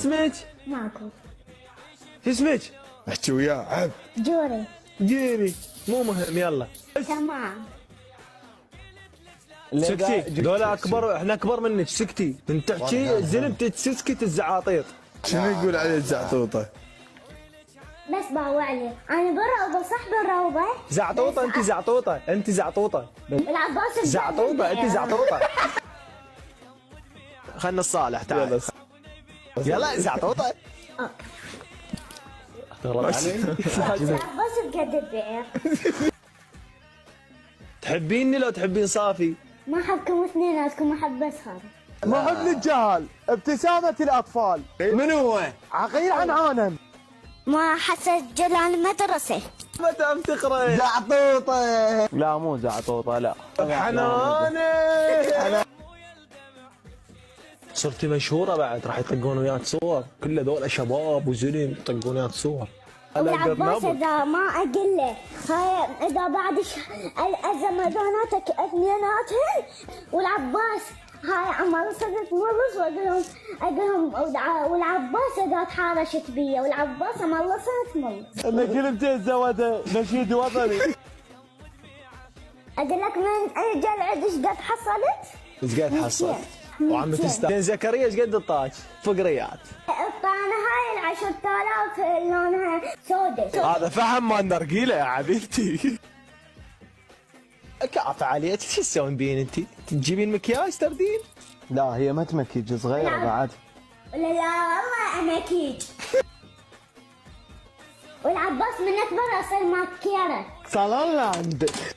اسمك؟ ماكو. شو اسمك؟ احكي وياه عب. جوري. جيري. مو مهم يلا. تمام. سكتي دول اكبر، احنا اكبر منك. سكتي انت تحكي الزلم تسكت الزعاطيط. شنو يقول عليه الزعطوطه؟ بس باوعلي انا بالروضه صح بالروضه. زعطوطه انت، زعطوطه انت، زعطوطه العباس زعطوطه انت، زعطوطه. خلنا الصالح تعال. يلا زعطوطه. العباس بقد البعير. تحبيني لو تحبين صافي؟ ما احبكم اثنيناتكم، احب بس هذا. محب للجهل، ابتسامة الأطفال. من هو؟ عقيل عنعانا. ما حسجل المدرسة. متى تقرا؟ زعطوطة. لا مو زعطوطة لا. حناني. صرتي مشهورة بعد، راح يطقون وياك صور، كل ذول شباب وزلم يطقون وياك صور. والعباس اذا ما اقول له هاي اذا بعد الزمداناتك اثنيناتهم والعباس هاي عمال صرت تمرس واقول لهم والعباس اذا تحارشت بيا والعباس عمال صرت تمرس. ان كلمتين زودة نشيد وطني. اقول لك من اجى العيد ايش قد حصلت؟ ايش قد حصلت؟ وعم تستاهل. زكريا ايش قد الطاج؟ فقريات. الطعنة هاي 10,000 لونها سوداء. هذا فحم ما نرقيله يا عبيدتي. كافة عليك، شو تسوين بين انت؟ تجيبين مكياج تردين؟ لا هي ما تمكيج صغيرة بعد. لا والله انا اكيد. والعباس من اكبر اصير ماكيره. صار الله عندك.